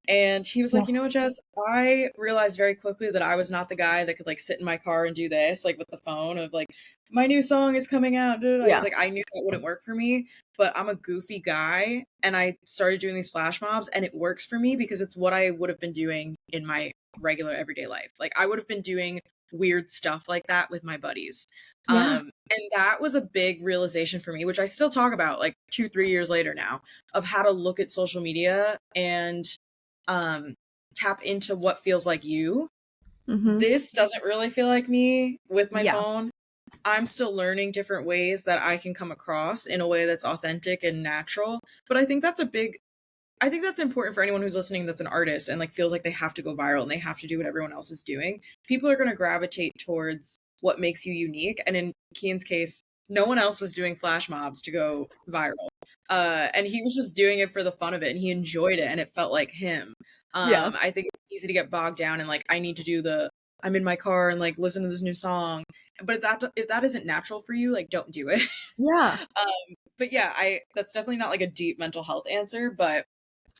B: And he was like, you
A: Yes.
B: know what, Jess, I realized very quickly that I was not the guy that could like sit in my car and do this, like with the phone of like, my new song is coming out. He's
A: Yeah.
B: like, I knew that wouldn't work for me, but I'm a goofy guy. And I started doing these flash mobs, and it works for me because it's what I would have been doing in my regular everyday life. Like, I would have been doing weird stuff like that with my buddies.
A: Yeah.
B: And that was a big realization for me, which I still talk about like 2-3 years later now, of how to look at social media and tap into what feels like you.
A: Mhm.
B: This doesn't really feel like me with my
A: Yeah.
B: phone. I'm still learning different ways that I can come across in a way that's authentic and natural. But I think that's important for anyone who's listening that's an artist and like feels like they have to go viral and they have to do what everyone else is doing. People are going to gravitate towards what makes you unique. And in Keen's case, no one else was doing flash mobs to go viral. And he was just doing it for the fun of it, and he enjoyed it, and it felt like him.
A: Yeah.
B: I think it's easy to get bogged down and like, I need to do I'm in my car and like listen to this new song. But if that isn't natural for you, like, don't do it.
A: Yeah.
B: But yeah, that's definitely not like a deep mental health answer, but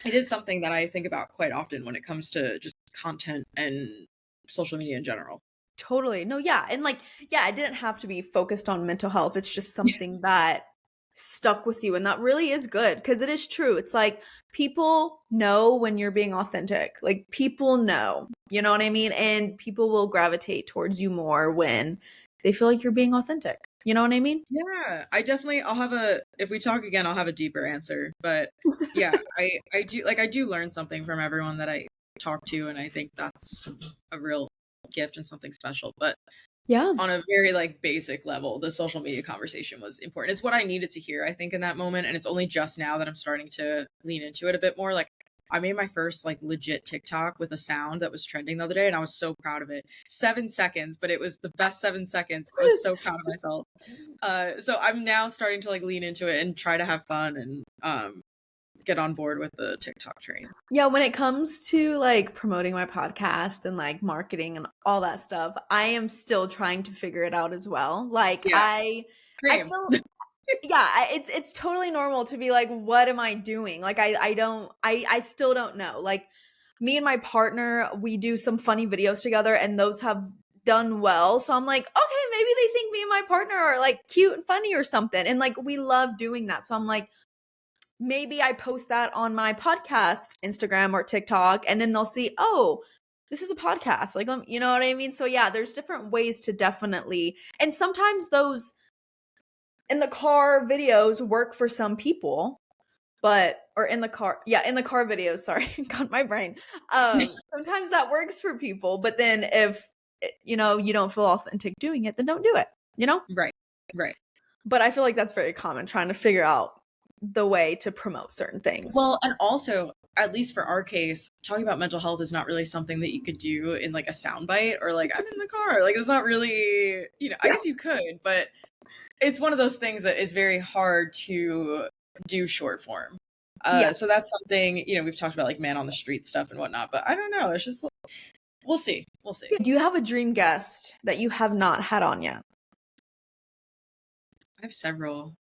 B: it is something that I think about quite often when it comes to just content and social media in general.
A: Totally. No, yeah. And like, yeah, it didn't have to be focused on mental health. It's just something that stuck with you. And that really is good because it is true. It's like people know when you're being authentic. Like people know, you know what I mean? And people will gravitate towards you more when they feel like you're being authentic. You know what I mean?
B: Yeah, if we talk again, I'll have a deeper answer. But yeah, I do learn something from everyone that I talk to, and I think that's a real gift and something special. But
A: Yeah.
B: on a very like basic level, the social media conversation was important. It's what I needed to hear, I think, in that moment. And it's only just now that I'm starting to lean into it a bit more. Like, I made my first like legit TikTok with a sound that was trending the other day, and I was so proud of it. 7 seconds, but it was the best 7 seconds. I was so proud of myself. So I'm now starting to like lean into it and try to have fun and get on board with the TikTok train.
A: Yeah, when it comes to like promoting my podcast and like marketing and all that stuff, I am still trying to figure it out as well. Like
B: Yeah,
A: I
B: same.
A: feel yeah, it's totally normal to be like, what am I doing? Like I don't I still don't know. Like me and my partner, we do some funny videos together and those have done well. So I'm like, okay, maybe they think me and my partner are like cute and funny or something. And like we love doing that. So I'm like, maybe I post that on my podcast Instagram or TikTok, and then they'll see, oh, this is a podcast. Like, you know what I mean? So yeah, there's different ways to definitely, and sometimes those in the car videos work for some people, or in the car, yeah, in the car videos. Sorry, got my brain. Sometimes that works for people, but then if you don't feel authentic doing it, then don't do it. You know?
B: Right, right.
A: But I feel like that's very common, trying to figure out the way to promote certain things.
B: Well, and also, at least for our case, talking about mental health is not really something that you could do in like a soundbite or like, I'm in the car. Like, it's not really, I guess you could, but it's one of those things that is very hard to do short form.
A: Yeah.
B: So that's something, we've talked about like man on the street stuff and whatnot, but I don't know. It's just, we'll see. We'll see.
A: Do you have a dream guest that you have not had on yet?
B: I have several.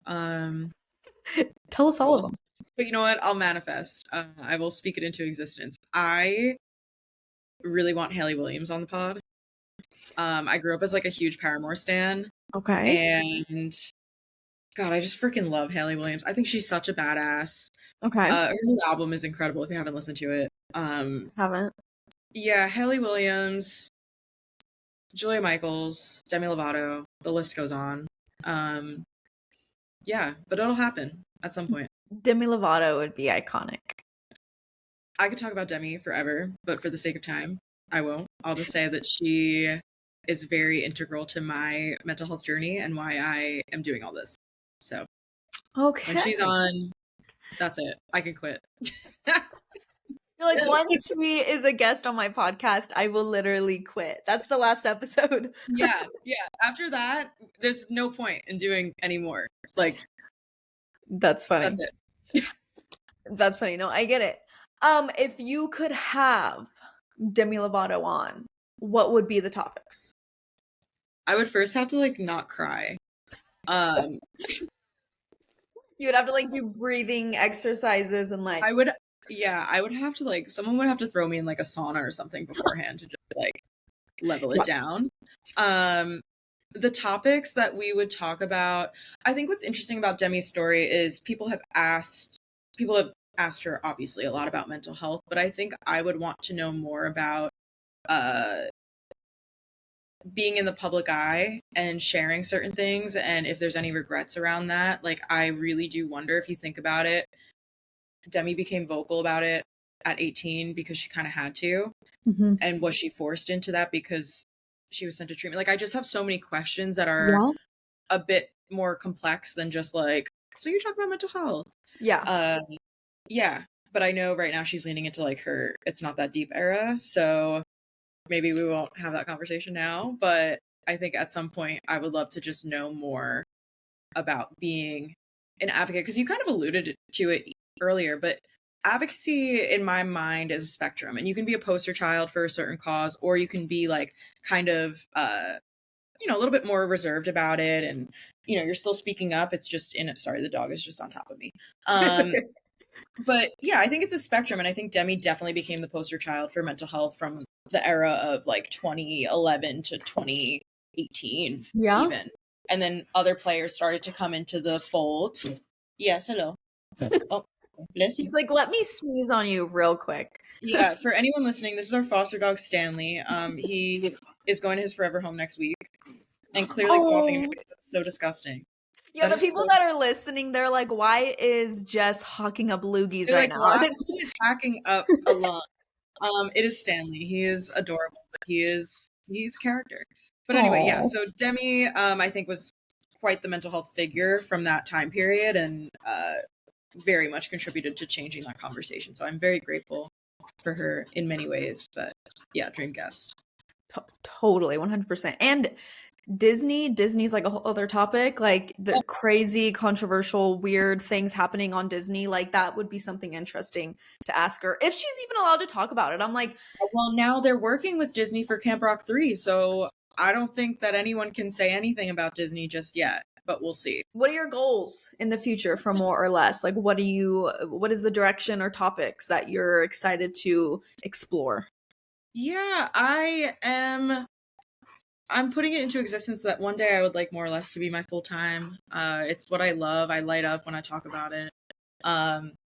A: Tell us all of them.
B: But you know what? I'll manifest. I will speak it into existence. I really want Haley Williams on the pod. I grew up as like a huge Paramore stan.
A: Okay.
B: And God, I just freaking love Haley Williams. I think she's such a badass.
A: Okay.
B: Her new album is incredible if you haven't listened to it.
A: Haven't.
B: Yeah, Haley Williams, Julia Michaels, Demi Lovato, the list goes on. Yeah, but it'll happen at some point.
A: Demi Lovato would be iconic.
B: I could talk about Demi forever, but for the sake of time, I won't. I'll just say that she is very integral to my mental health journey and why I am doing all this. So,
A: okay,
B: when she's on, that's it. I can quit.
A: You're like, once she is a guest on my podcast, I will literally quit. That's the last episode.
B: Yeah. After that, there's no point in doing any more. Like,
A: that's funny.
B: That's it.
A: That's funny. No, I get it. If you could have Demi Lovato on, what would be the topics?
B: I would first have to like not cry.
A: You would have to like do breathing exercises and like
B: I would have to like someone would have to throw me in like a sauna or something beforehand to just like level it down. The topics that we would talk about, I think what's interesting about Demi's story is people have asked her obviously a lot about mental health, but I think I would want to know more about being in the public eye and sharing certain things, and if there's any regrets around that. Like, I really do wonder, if you think about it, Demi became vocal about it at 18 because she kind of had to.
A: Mm-hmm.
B: And was she forced into that because she was sent to treatment? Like, I just have so many questions that are a bit more complex than just like, so you talk about mental health. Yeah, but I know right now she's leaning into like her it's not that deep era, so maybe we won't have that conversation now, but I think at some point I would love to just know more about being an advocate, because you kind of alluded to it earlier, but advocacy in my mind is a spectrum, and you can be a poster child for a certain cause, or you can be like kind of a little bit more reserved about it, and you're still speaking up. It's just sorry, the dog is just on top of me. But yeah, I think it's a spectrum, and I think Demi definitely became the poster child for mental health from the era of like 2011 to 2018 even. And then other players started to come into the fold. Yes, hello. Oh, bless you.
A: He's like, let me sneeze on you real quick.
B: Yeah, for anyone listening, this is our foster dog Stanley. He is going to his forever home next week, and clearly coughing in my face. That's so disgusting.
A: Yeah, the people that are listening, they're like, why is Jess hawking up loogies right now?
B: Why is hacking up a lung? It is Stanley. He is adorable, but he's a character. But anyway, yeah. So Demi, I think, was quite the mental health figure from that time period, and very much contributed to changing that conversation. So I'm very grateful for her in many ways. But yeah, dream guest.
A: Totally, 100%. And Disney's like a whole other topic, like the crazy, controversial, weird things happening on Disney. Like that would be something interesting to ask her if she's even allowed to talk about it. I'm like,
B: well, now they're working with Disney for Camp Rock 3, so I don't think that anyone can say anything about Disney just yet, but we'll see.
A: What are your goals in the future for More or Less? Like what is the direction or topics that you're excited to explore?
B: Yeah, I'm putting it into existence that one day I would like More or Less to be my full time. It's what I love. I light up when I talk about it.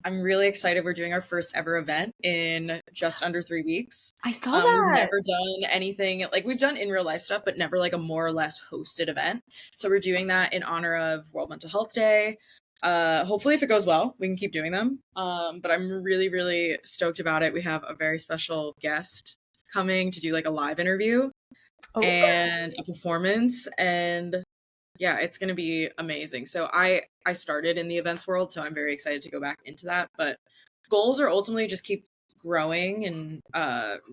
B: I'm really excited. We're doing our first ever event in just under 3 weeks.
A: I saw that.
B: We've never done anything, like we've done in real life stuff, but never like a More or Less hosted event. So we're doing that in honor of World Mental Health Day. Hopefully if it goes well, we can keep doing them. But I'm really, really stoked about it. We have a very special guest coming to do like a live interview and a performance, and yeah, it's going to be amazing. So I started in the events world, so I'm very excited to go back into that. But goals are ultimately just keep growing and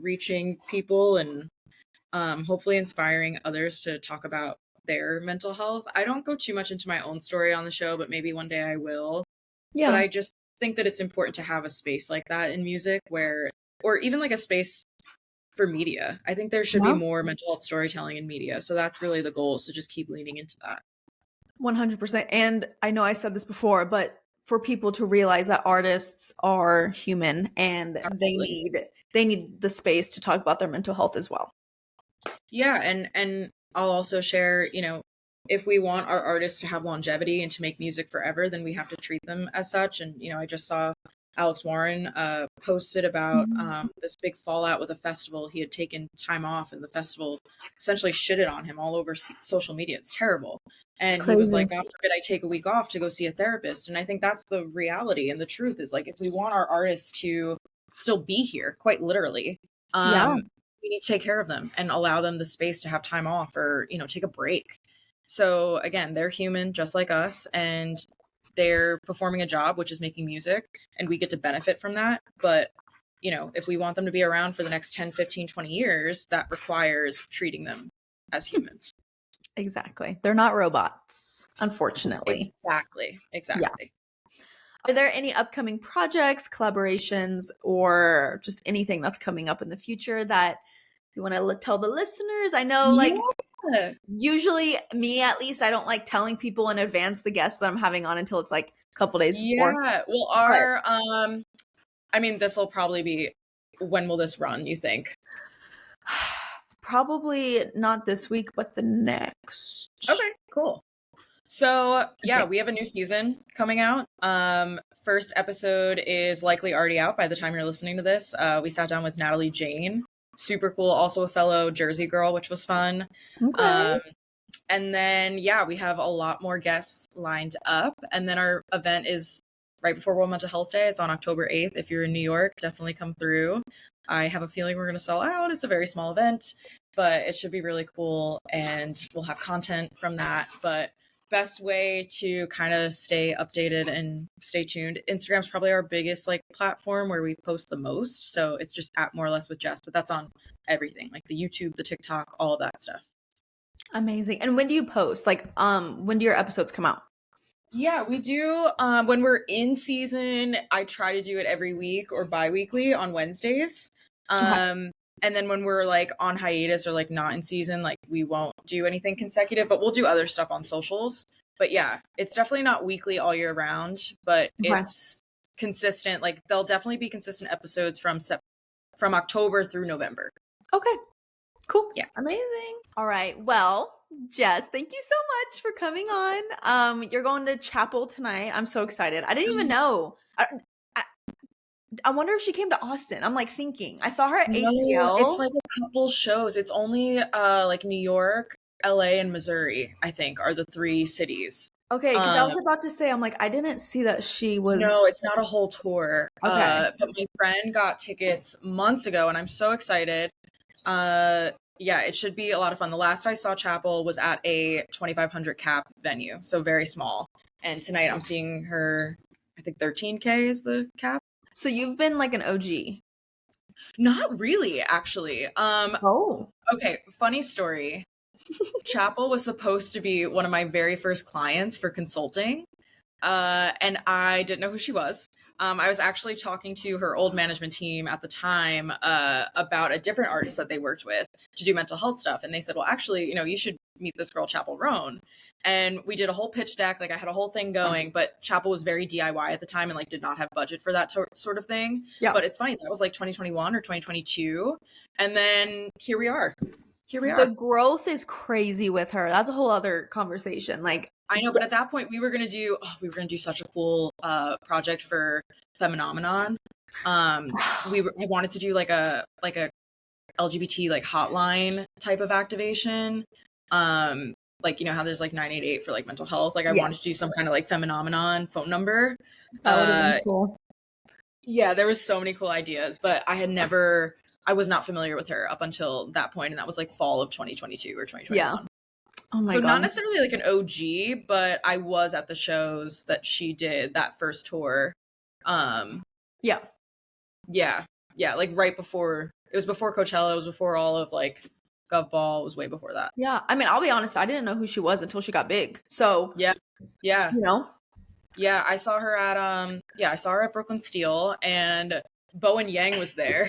B: reaching people, and hopefully inspiring others to talk about their mental health. I don't go too much into my own story on the show, but maybe one day I will. Yeah. But I just think that it's important to have a space like that in music, or even like a space for media. I think there should be more mental health storytelling in media. So that's really the goal, is to just keep leaning into that.
A: 100%. And I know I said this before, but for people to realize that artists are human, and they need the space to talk about their mental health as well.
B: Yeah, and I'll also share, if we want our artists to have longevity and to make music forever, then we have to treat them as such. And I just saw Alex Warren posted about this big fallout with a festival. He had taken time off, and the festival essentially shitted on him all over social media. It's terrible. And he was like, God forbid I take a week off to go see a therapist. And I think that's the reality, and the truth is, like, if we want our artists to still be here, quite literally, we need to take care of them and allow them the space to have time off, or take a break. So again, they're human just like us, and they're performing a job, which is making music, and we get to benefit from that. But, if we want them to be around for the next 10, 15, 20 years, that requires treating them as humans.
A: Exactly. They're not robots, unfortunately.
B: Exactly. Yeah.
A: Are there any upcoming projects, collaborations, or just anything that's coming up in the future that you want to tell the listeners? I know, usually, me at least, I don't like telling people in advance the guests that I'm having on until it's like a couple days before.
B: Yeah, well, this will probably be, when will this run, you think?
A: Probably not this week, but the next.
B: Okay, cool. So yeah, we have a new season coming out. First episode is likely already out by the time you're listening to this. We sat down with Natalie Jane, super cool, also a fellow Jersey girl, which was fun. Okay. And then we have a lot more guests lined up, and then our event is right before World Mental Health Day. It's on October 8th. If you're in New York, definitely come through. I have a feeling we're going to sell out. It's a very small event, but it should be really cool, and we'll have content from that. But best way to kind of stay updated and stay tuned, Instagram's probably our biggest platform where we post the most. So it's just at More or Less with Jess, but that's on everything, like the YouTube, the TikTok, all of that stuff.
A: Amazing. And when do you post? When do your episodes come out?
B: Yeah, we do. When we're in season, I try to do it every week or bi-weekly on Wednesdays.
A: Okay.
B: And then when we're like on hiatus or like not in season, like we won't do anything consecutive, but we'll do other stuff on socials. But yeah, it's definitely not weekly all year round, but
A: Okay.
B: it's consistent. Like there'll definitely be consistent episodes from October through November.
A: Okay. Cool.
B: Yeah.
A: Amazing. All right. Well, Jess, thank you so much for coming on. You're going to chapel tonight. I'm so excited. I didn't even know. I, I wonder if she came to Austin. I'm like thinking. I saw her at
B: No, it's
A: ACL.
B: like a couple shows. It's only like New York, LA, and Missouri, I think, are the three cities.
A: Okay, because I
B: Um,
A: was about to say, I'm like, I didn't see that she
B: no,
A: was.
B: it's not a whole tour.
A: Okay.
B: But my friend got tickets months ago, and I'm so excited. Yeah, it should be a lot of fun. The last I saw Chapel was at a 2,500 cap venue, so very small. And tonight I'm seeing her. I think 13K is the cap.
A: So you've been like an OG.
B: Not really, actually.
A: Oh.
B: Okay, funny story. Chapel was supposed to be one of my very first clients for consulting, and I didn't know who she was. I was actually talking to her old management team at the time about a different artist that they worked with to do mental health stuff, and they said, "Well, actually, you should meet this girl, Chapel Roan." And we did a whole pitch deck, like I had a whole thing going, but Chapel was very DIY at the time and like did not have budget for that sort of thing.
A: Yeah.
B: But it's funny, that was like 2021 or 2022, and then here we are. Here we
A: The
B: are.
A: growth is crazy with her. That's a whole other conversation. Like,
B: I know, but at that point we were gonna do such a cool project for Phenomenon. I wanted to do like a LGBT like hotline type of activation. Like how there's like 988 for like mental health. Like I wanted to do
A: yes,
B: some kind of like Phenomenon phone number.
A: that would have been cool.
B: Yeah, there was so many cool ideas, but I was not familiar with her up until that point, and that was like fall of 2022 or 2021.
A: Yeah. Oh my
B: So
A: god.
B: not necessarily like an OG, but I was at the shows that she did that first tour.
A: Yeah.
B: Yeah, like right before it was before Coachella, it was before all of like Gov Ball, it was way before that.
A: Yeah. I mean, I'll be honest, I didn't know who she was until she got big. So,
B: Yeah.
A: you know.
B: Yeah, I saw her at Brooklyn Steel, and Bowen Yang was there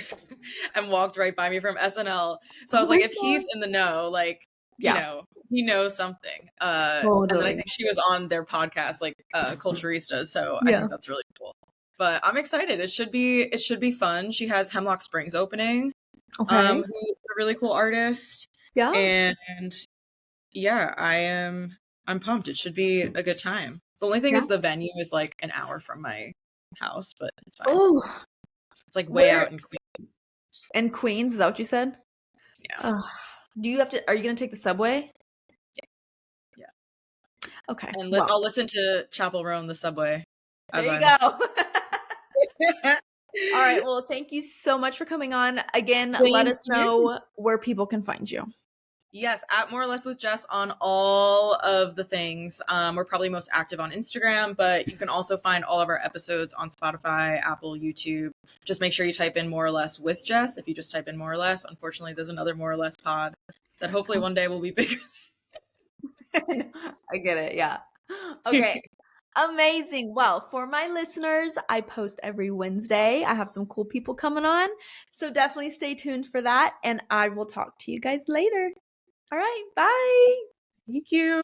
B: and walked right by me from SNL. So I was like, if he's in the know, like, he knows something. And then I think she was on their podcast, like Culturistas. So I think that's really cool. But I'm excited. It should be fun. She has Hemlock Springs opening.
A: Okay.
B: Who's a really cool artist.
A: Yeah.
B: And yeah, I'm pumped. It should be a good time. The only thing is the venue is like an hour from my house, but it's fine.
A: Oh.
B: It's like way out in Queens.
A: In Queens, is that what you said?
B: Yeah.
A: Are you going to take the subway?
B: Yeah.
A: Okay.
B: And I'll listen to Chapel Roan the subway.
A: There you go. All right. Well, thank you so much for coming on. Again, let us know where people can find you.
B: Yes, at More or Less with Jess on all of the things. We're probably most active on Instagram, but you can also find all of our episodes on Spotify, Apple, YouTube. Just make sure you type in More or Less with Jess. If you just type in More or Less, unfortunately, there's another More or Less pod that hopefully one day will be bigger.
A: I get it. Yeah. Okay. Amazing. Well, for my listeners, I post every Wednesday. I have some cool people coming on. So definitely stay tuned for that. And I will talk to you guys later. All right. Bye.
B: Thank you.